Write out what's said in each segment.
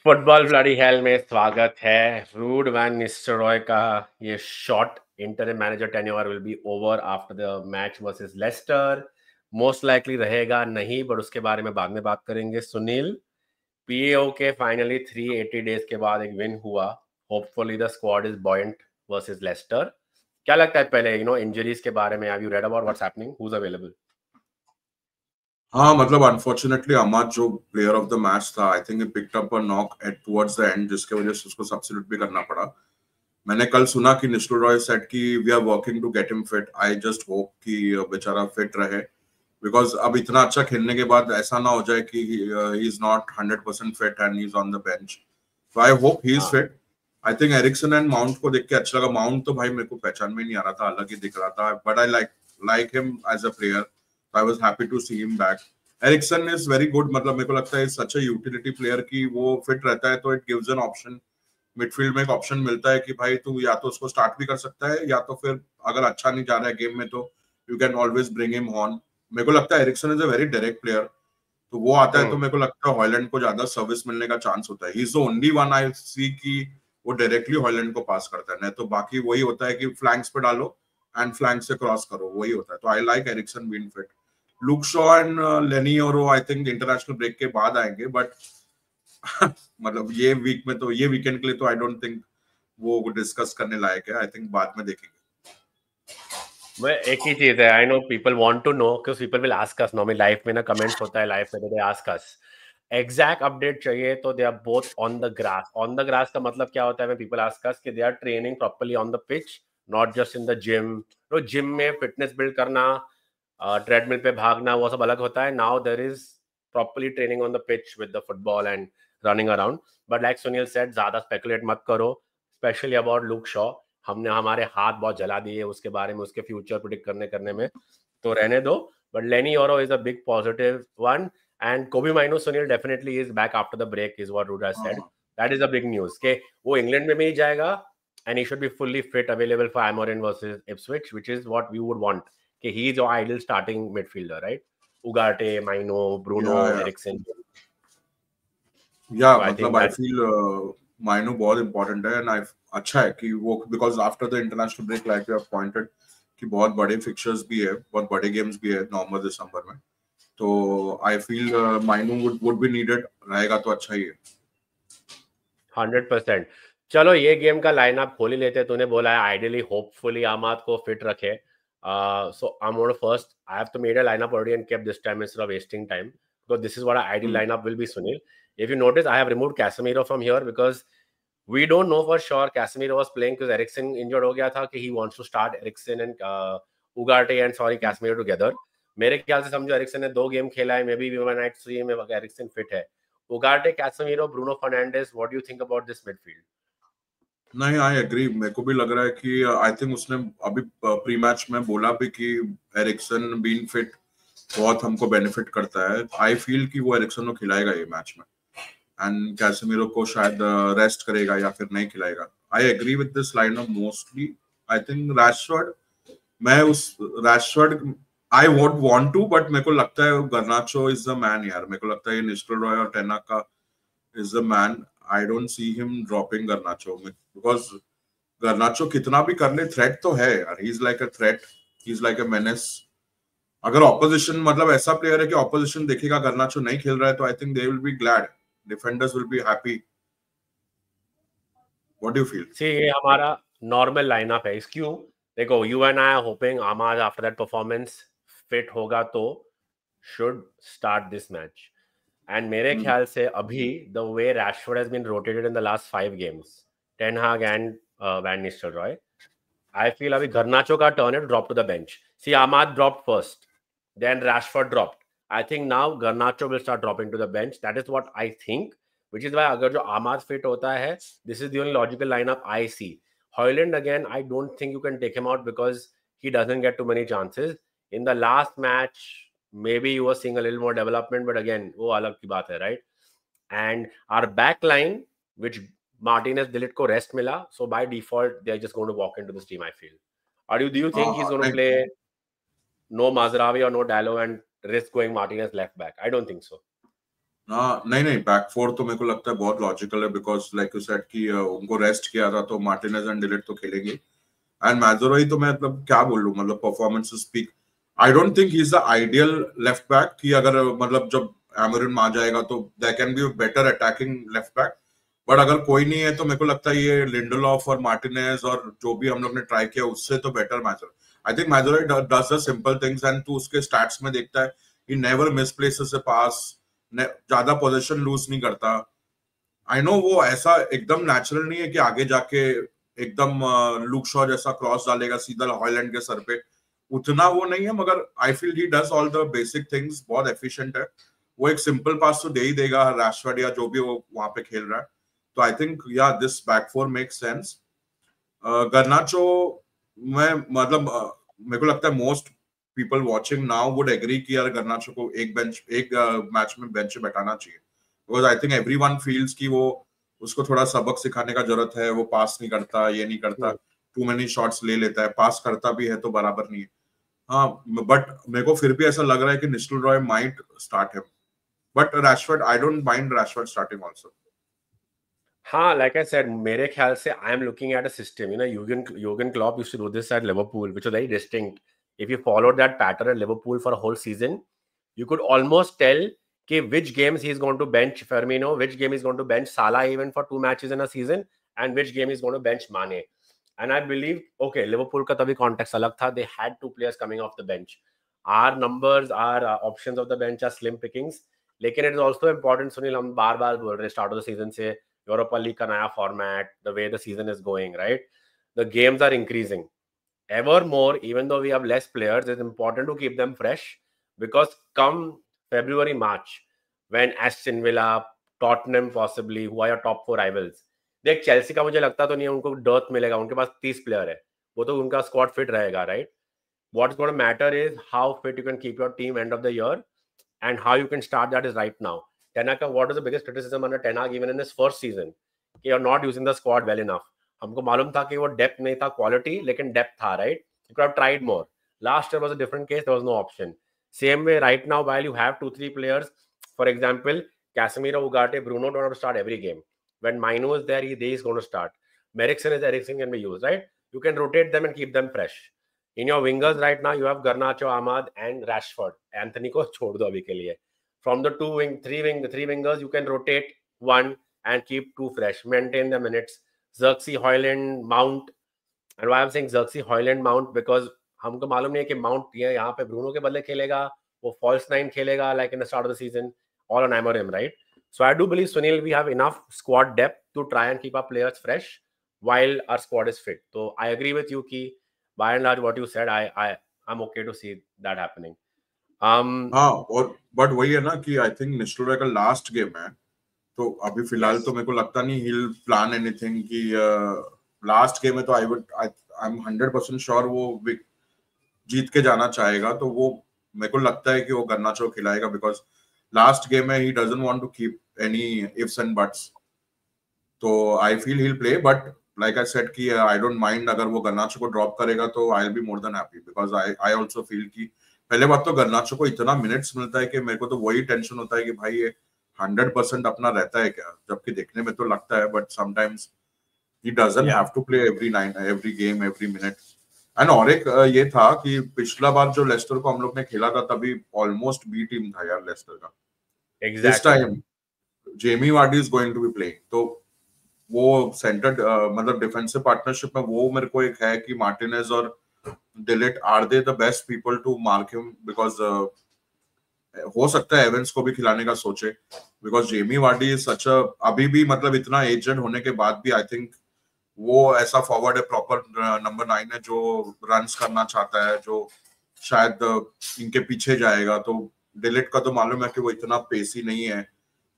Football bloody hell में स्वागत है। रूड वैन निस्टेरॉय का ये short interim manager tenure will be over after the match versus Lester. Most likely रहेगा नहीं, बट उसके बारे में बाद में बात करेंगे। सुनील, पीएओ के फाइनली 380 डेज के बाद एक विन हुआ। Hopefully the squad is buoyant versus Lester. क्या लगता है पहले इंजरीज के बारे में? Have you read about what's happening? Who is available? हाँ, मतलब अनफॉर्चुनेटली अमाद जो प्लेयर ऑफ द मैच था, I think picked up a knock eight towards the end, जिसके वजह से उसको सब्स्टिट्यूट भी करना पड़ा। मैंने कल सुना कि निस्टेलरॉय सेड कि we are working to get him fit. I just hope कि बेचारा फिट रहे, बिकॉज अब इतना अच्छा खेलने के बाद ऐसा ना हो जाए कि he is not 100% fit and he is on the bench. So I hope he is fit. I think Eriksen and Mount को देख के अच्छा लगा। माउंट तो भाई मेरे को पहचान में नहीं आ रहा था, अलग ही दिख रहा था, but I like him as a player. I was happy to see him back. Eriksen is very good. मतलब मेरे को लगता है such a utility player कि वो फिट रहता है तो it gives an option. Midfield में एक ऑप्शन मिलता है कि भाई तू या तो उसको स्टार्ट भी कर सकता है, या तो फिर अगर अच्छा नहीं जा रहा है गेम में तो you can always bring him on. मेरे को लगता है Eriksen is a very direct player, तो वो आता है तो मेरे को लगता है हॉलैंड को ज्यादा सर्विस मिलने का चांस होता है। He is the only one I see कि वो डायरेक्टली हॉलैंड को पास करता है, नहीं तो बाकी वही होता है कि फ्लैंक्स पे डालो एंड फ्लैंक से क्रॉस करो, वही होता है। तो I like Eriksen being fit. Look Shaw and Leny और आई थिंक इंटरनेशनल ब्रेक के बाद आएंगे, बट मतलब ये वीक में तो, ये वीकेंड के लिए तो आई डोंट थिंक वो डिस्कस करने लायक है। आई थिंक बाद में देखेंगे। एक ही चीज है, I know people want to know, क्योंकि people will ask us normally life में ना, कमेंट्स होता है लाइफ में, they ask us exact update चाहिए, तो they are both on the grass. On the grass का मतलब क्या होता है? व्हेन पीपल आस्क अस कि they are training properly on the pitch, not just in the gym. तो जिम में फिटनेस बिल्ड करना, ट्रेडमिल पे भागना, वो सब अलग होता है। Now there is properly training on the pitch with the football and running around. But like Sunil said, ज्यादा स्पेकुलेट मत करो, स्पेशली अबाउट लुक शॉ। हमने हमारे हाथ बहुत जला दिए उसके बारे में, उसके फ्यूचर प्रिडिक्ट करने में, तो रहने दो। But Lenny Yoro is a big positive one, and Kobbie Mainoo सुनील definitely is back after the break, is what Ruud has said. That is a big news के वो इंग्लैंड में भी जाएगा and he should be fully fit, available for Amorim versus Ipswich, which is what we would want, कि he is your ideal starting midfielder, right? Ugarte, Mainoo, Bruno, Eriksen. या मतलब आई feel माइनो बहुत important है, and I अच्छा है कि वो, because after the international break like you have pointed कि बहुत बड़े फिक्चर्स भी है, बहुत बड़े गेम्स भी है नवंबर दिसंबर में, तो I feel Mainoo would be needed, रहेगा तो अच्छा ही है। 100%। चलो ये गेम का लाइनअप खोल ही लेते हैं। तूने बोला है आइडियली होपफुली आमाद को फिट रखे, so I'm going to first, I have to made a lineup already and kept this time instead of wasting time, because this is what our ideal lineup will be, Sunil. If you notice, I have removed Casemiro from here because we don't know for sure Casemiro was playing because Eriksen injured हो गया था, कि he wants to start Eriksen and Ugarte and Casemiro together. मेरे ख्याल से समझो Ericsson ने 2 game खेला है, maybe we might see में एरिक्सन फिट है। Ugarte, Casemiro, Bruno Fernandes, what do you think about this midfield? नहीं, आई एग्री। मेरे को भी लग रहा है कि आई थिंक उसने अभी प्री मैच में बोला भी कि एरिक्सन बीइंग फिट बहुत हमको बेनिफिट करता है। आई फील कि वो एरिक्सन को खिलाएगा ये मैच में, एंड कैसेमिरो को शायद रेस्ट करेगा या फिर नहीं खिलाएगा। I agree with this lineup mostly. I think Rashford, मैं उस Rashford I won't want to, but मेरे को लगता है गर्नाचो इज द मैन यार। मेरे को लगता है ये निस्टेलरॉय और Tanaka is the man. I don't see him dropping Garnacho because Garnacho कितना भी कर ले, थ्रेट तो है यार। He's like a threat, he's like a menace. अगर ऑपोजिशन मतलब ऐसा प्लेयर है कि ऑपोजिशन देखेगा Garnacho नहीं खेल रहा है, तो I think they will be glad, defenders will be happy. What do you feel? See, ये हमारा नॉर्मल लाइनअप है। क्यों? देखो, you and I are hoping Ahmad after that performance fit होगा तो should start this match. And मेरे ख्याल से अभी the way Rashford has been rotated in the last 5 games, Ten Hag and Van Nistelrooy, I feel अभी Garnacho का turn है to drop to the bench. See, Ahmad dropped first, then Rashford dropped. I think now Garnacho will start dropping to the bench. That is what I think, which is why अगर जो Ahmad fit होता है, this is the only logical lineup I see. Højlund again, I don't think you can take him out because he doesn't get too many chances. In the last match, maybe you were seeing a little more development, but again, वो अलग की बात है, right? And our back line, which Martinez Dilit को rest मिला, so by default they're just going to walk into this team, I feel. Do you think he's going to play no Mazraoui or no Dalot and risk going Martinez left back? I don't think so. नहीं नहीं, back four तो मेरे को लगता है बहुत logical है, because like you said कि उनको रेस्ट किया था तो मार्टिनेज एंड डिलीट तो खेलेंगे, एंड मैजोराई तो मैं मतलब क्या बोल लूं, मतलब performance speak. I don't think he is the ideal left back, कि अगर मतलब जब एमरिन आ जाएगा तो there can be better attacking left back, but अगर कोई नहीं है तो मेरे को लगता है ये लिंडलॉफ और मार्टिनेज और जो भी हम लोग ने ट्राई किया उससे तो better Mazraoui. I think Mazraoui does the simple things, and तू उसके स्टैट्स में देखता है ही नेवर मिसप्लेसेस अ पास, ज्यादा पोजीशन लूज नहीं करता। आई नो वो ऐसा एकदम नेचुरल नहीं है कि आगे जाके एकदम लुक शॉ जैसा क्रॉस डालेगा सीधा हॉयलैंड के सर पे, उतना वो नहीं है, मगर आई feel he does all the basic things, बहुत एफिशिएंट है। वो एक सिंपल पास तो दे ही देगा रैशफोर्ड या जो भी वो वहां पे खेल रहा है। तो आई थिंक या this back four makes sense. Garnacho मैं मतलब मेरे को लगता है most people watching now would agree कि यार गर्नाचो को एक मैच में बेंच पे बैठाना चाहिए, because I think everyone feels कि वो उसको थोड़ा सबक सिखाने का जरूरत है, वो पास नहीं करता, ये नहीं करता, टू मेनी शॉट्स ले लेता है, पास करता भी है तो बराबर नहीं है। हाँ, बट मेरे को फिर भी ऐसा लग रहा है कि Nistelrooy might start him, but Rashford I don't mind Rashford starting also. हाँ, like I said, मेरे ख्याल से I am looking at a system. You know, Jurgen Klopp used to do this at Liverpool, which was very distinct. If you followed that pattern at Liverpool for a whole season, you could almost tell which games he's going to bench Firmino, which game he's going to bench Salah even for 2 matches in a season, and which game he's going to bench Mane. And I believe, okay, Liverpool का तभी context अलग था. They had 2 players coming off the bench. Our numbers, our options of the bench are slim pickings. लेकिन it is also important, Sunil, हम बार बार बोल रहे start of the season से Europa League का नया format, the way the season is going, right? The games are increasing. Ever more, even though we have less players, it's important to keep them fresh, because come February, March, when Aston Villa, Tottenham possibly, who are your top 4 rivals, देख Chelsea का मुझे लगता तो नहीं है उनको dearth मिलेगा, उनके पास 30 प्लेयर है, वो तो उनका स्क्वाड फिट रहेगा, right? What's going to matter is how fit you can keep your team end of the year, and how you can start that is right now. Tenag, what is the biggest criticism under Tenag even in his first season? कि you're not using the squad well enough. हमको मालूम था कि वो depth नहीं था, quality, लेकिन depth था, right? You could have tried more. Last year was a different case, there was no option. Same way right now, while you have 2-3 players, for example, Casemiro, Ugarte, Bruno don't have to start every game. When Mino is there, he is going to start. Eriksen can be used, right? You can rotate them and keep them fresh. In your wingers right now, you have Garnacho, Ahmad, and Rashford. Anthony को छोड़ दो अभी के लिए. From the three wingers, you can rotate one and keep two fresh. Maintain the minutes. Xerxes, Hoyland, Mount. And why I'm saying Xerxes, Hoyland, Mount, because हमको मालूम नहीं है कि Mount यहाँ पे ब्रूनो के बदले खेलेगा, वो false nine खेलेगा like in the start of the season, all on Amorim, right? So I do believe, Sunil, we have enough squad depth to try and keep our players fresh while our squad is fit. So I agree with you, Ki. By and large, what you said, I'm okay to see that happening. हाँ, और but वही है ना कि I think निस्टल Roy का last game है, तो अभी फिलहाल Yes. तो मेरे को लगता नहीं he'll प्लान एनीथिंग कि लास्ट गेम है, तो आई एम 100% श्योर वो जीत के जाना चाहेगा, तो वो मेरे को लगता है कि वो गर्नाचो खिलाएगा, बिकॉज लास्ट गेम है, he doesn't want to keep any ifs and buts. तो I feel he will play, but like I said कि आई डोंट माइंड अगर वो गर्नाचो को ड्रॉप करेगा, तो I will be more than happy, because I also feel कि पहले बात तो गर्नाचो को इतना मिनट्स मिलता है कि मेरे को तो वही टेंशन होता है कि भाई ये 100% अपना रहता है क्या, जबकि देखने में तो लगता है, but sometimes he doesn't Yeah. have to play every game, every minute. And और एक ये था कि पिछला बार जो लेस्टर को हम लोग ने खेला था तभी ऑलमोस्ट बी टीम था यार लेस्टर का। This Exactly. Time Jamie Vardy is going to be playing, तो वो सेंटर मतलब डिफेंसिव पार्टनरशिप में वो मेरे को एक है कि मार्टिनेज और de Ligt are they the best people to mark him, because हो सकता है एवेंस को भी खिलाने का सोचे, because Jamie Vardy is such अभी भी मतलब इतना एजेड होने के बाद भी आई थिंक वो ऐसा फॉरवर्ड है, प्रॉपर नंबर 9 है जो रन्स करना चाहता है, जो शायद इनके पीछे जाएगा। तो डिलीट का तो मालूम है कि वो इतना पेसी नहीं है,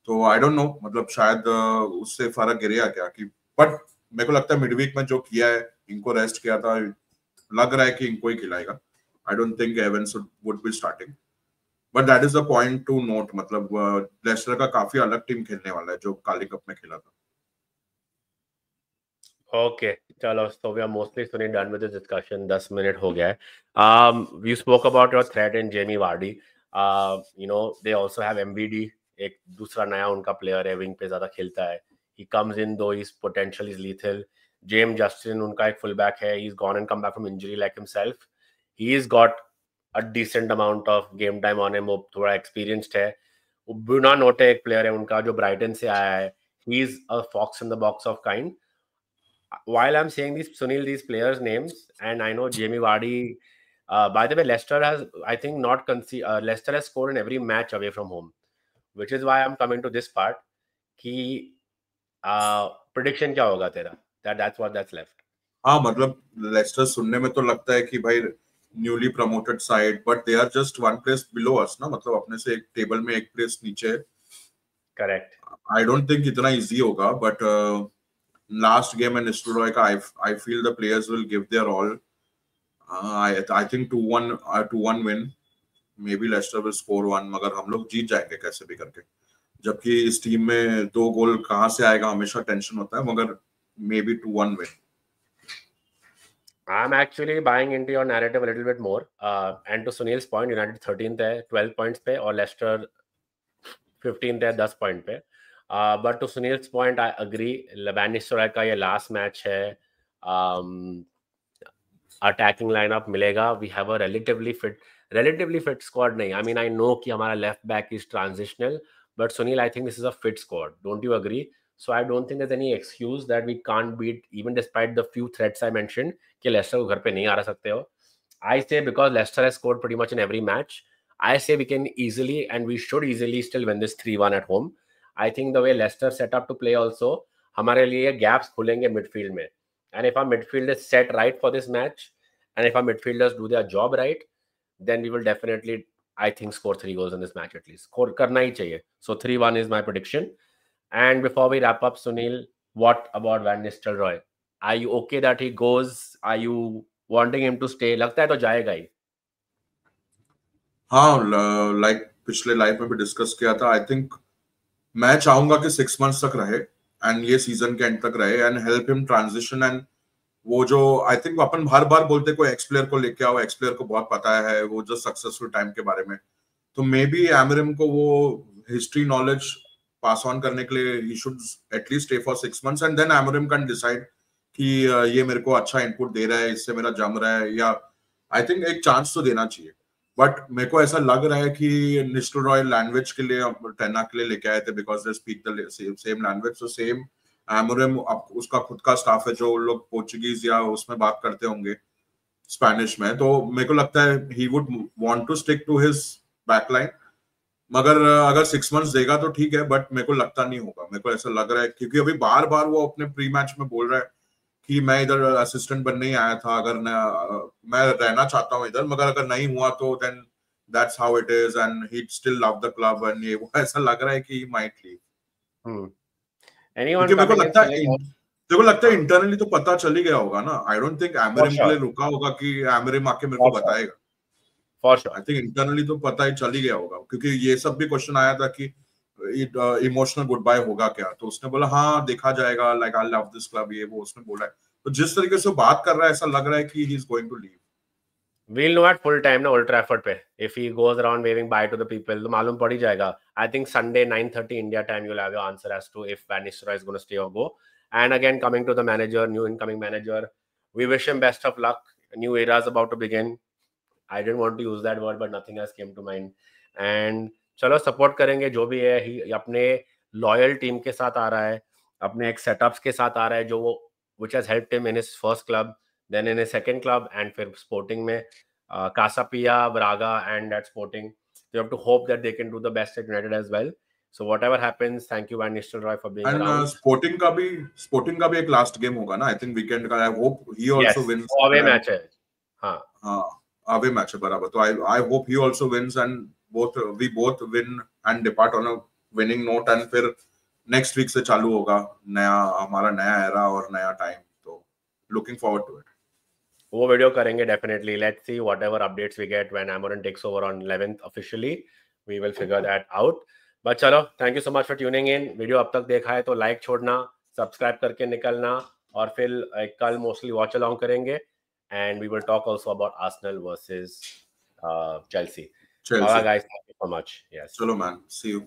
तो आई डोंट नो, मतलब शायद उससे फर्क गिरेगा क्या कि, बट मेरे को लगता है मिडवीक में जो किया है, इनको रेस्ट किया था, लग रहा है कि इनको ही खिलाएगा। आई don't think एवेंस would be starting, but that is the point two note, मतलब लेस्टर का काफी अलग टीम खेलने वाला है जो काली कप में खेला था। Okay, chalo. So we are mostly done with this discussion. 10 minute हो गया है. You spoke about your threat in Jamie Vardy. You know, they also have MVD एक दूसरा नया उनका प्लेयर है, विंग पे ज्यादा खेलता है. He comes in though his potential is lethal. James Justin उनका एक full back है. He's gone and come back from injury like himself. He's got a decent amount of game time on him. वो थोड़ा experienced है. बुना नोटे एक player है उनका जो ब्राइटन से आया है. He's a fox in the box of kind. While I'm saying these, Sunil, these players' names, and I know Jamie Vardy. By the way, Leicester has, I think, Leicester has scored in every match away from home, which is why I'm coming to this part. कि prediction क्या होगा तेरा? That's left. हाँ मतलब Lester सुनने में तो लगता है कि भाई newly promoted side, but they are just one place below us ना, मतलब अपने से एक टेबल में एक प्लेस नीचे. करेक्ट. आई डोंट थिंक इतना इजी होगा, बट लास्ट गेम में निस्टलरॉय का I feel the players will give their all. I think 2-1 win. Maybe Leicester will score 1, मगर हम लोग जीत जाएंगे कैसे भी करके. जबकि इस टीम में 2 गोल कहां से आएगा हमेशा टेंशन होता है, मगर may be 2-1 win. I'm actually buying into your narrative a little bit more. And to Sunil's point, United 13th है 12 points पे और Leicester 15th है 10 point पे. But to Sunil's point, I agree. Van Nistelrooy का ये last match है. Attacking lineup मिलेगा. We have a relatively fit squad नहीं. I mean, I know कि हमारा left back is transitional, but Sunil, I think this is a fit squad. Don't you agree? So I don't think there's any excuse that we can't beat, even despite the few threats I mentioned, कि Leicester को घर पे नहीं आ सकते हो. I say because Leicester has scored pretty much in every match, I say we can easily and we should easily still win this 3-1 at home. I think the way Leicester set up to play also, हमारे लिए gaps खुलेंगे midfield में. And if our midfield is set right for this match, and if our midfielders do their job right, then we will definitely, I think, score 3 goals in this match at least. Score करना ही चाहिए. So 3-1 is my prediction. And before we wrap up, Sunil, what about Van Nistelrooy? Are you okay that he goes? Are you wanting him to stay? लगता है तो जाएगा ही. हाँ, like पिछले live में भी डिस्कस किया था. आई थिंक मैं चाहूंगा कि 6 मंथ्स तक रहे एंड ये सीजन के एंड तक रहे and help him transition. And वो जो आई थिंक अपन हर बार बोलते कोई एक्स प्लेयर को लेके आओ, एक्स प्लेयर को बहुत पता है वो जो सक्सेसफुल टाइम के बारे में, तो मे बी एमरिम को वो हिस्ट्री नॉलेज पास ऑन करने के लिए he should at least stay for 6 months and then Amorim can decide कि ये मेरे को अच्छा इनपुट दे रहा है, इससे मेरा जम रहा है, या आई थिंक एक चांस तो देना चाहिए. बट मेरे को ऐसा लग रहा है कि निस्टेलरॉय लैंग्वेज के लिए टेना के लिए लेके आए थे because they speak the same language. So same Amorim उसका खुद का स्टाफ है जो लोग पोर्चुगीज या उसमें बात करते होंगे स्पेनिश में, तो मेरे को लगता है he would want to stick to his backline. मगर अगर 6 मंथ्स देगा तो ठीक है, बट मेरे को लगता नहीं होगा. मेरे को ऐसा लग रहा है क्योंकि अभी बार बार वो अपने प्री मैच में बोल रहा है कि मैं इधर असिस्टेंट बनने ही आया था, अगर मैं रहना चाहता हूँ इधर, मगर अगर नहीं हुआ तो then that's how it is and he still love the club. And ये वो ऐसा लग रहा है कि ही माइट लीव. Anyone क्योंकि मेरे coming in selling out? को लगता है इंटरनली तो पता चल ही गया होगा ना. आई डोंट थिंक एमरिम के लिए रुका होगा कि एमरिम आके मेरे को बताएगा. For sure. I think internally तो पता ही चल ही गया होगा, क्योंकि ये सब भी क्वेश्चन आया था कि इमोशनल गुड बाय होगा क्या, तो उसने बोला हाँ देखा जाएगा, like I love this club, ये वो उसने बोला है. तो जिस तरीके से बात कर रहा है ऐसा लग रहा है कि he is going to leave. We'll know at full time ना Old Trafford पे. If he goes around waving bye to the people, तो मालूम पड़ ही जाएगा. I think Sunday 9:30 India time you'll have your answer as to if Van Nistelrooy is going to stay or go. And again, coming to the manager, new incoming manager, we wish him best of luck. A new era is about to begin. I didn't want to use that word, but nothing else came to mind. And चलो support करेंगे जो भी है. ही अपने loyal team के साथ आ रहा है, अपने एक सेटअप्स के साथ आ रहा है जो वो which has helped him in his first club, then in his second club, and फिर Sporting में Casapia, Braga, and at Sporting. You have to hope that they can do the best at United as well. So whatever happens, thank you Van Nistelrooy for being and around. Sporting का भी एक last game होगा ना, आई think weekend का. I hope he also Yes, wins. away match है. हाँ हाँ away match है बराबर. तो I hope he also wins and we both win and depart on a winning note. And फिर नेक्स्ट वीक से चालू होगा हमारा नया एरा और नया टाइम. तो लुकिंग फॉरवर्ड टू इट. वो वीडियो करेंगे definitely. Let's see whatever updates we get when Amorin takes over on 11th officially. We will figure that out. But चलो, thank you so much for tuning in. Video अब तक देखा है तो like छोड़ना, subscribe करके निकलना, और फिर कल मोस्टली वॉच अलॉन्ग करेंगे. And we will talk also about Arsenal versus Chelsea. All right, guys. Thank you so much. Yes. चलो मैन, सी यू.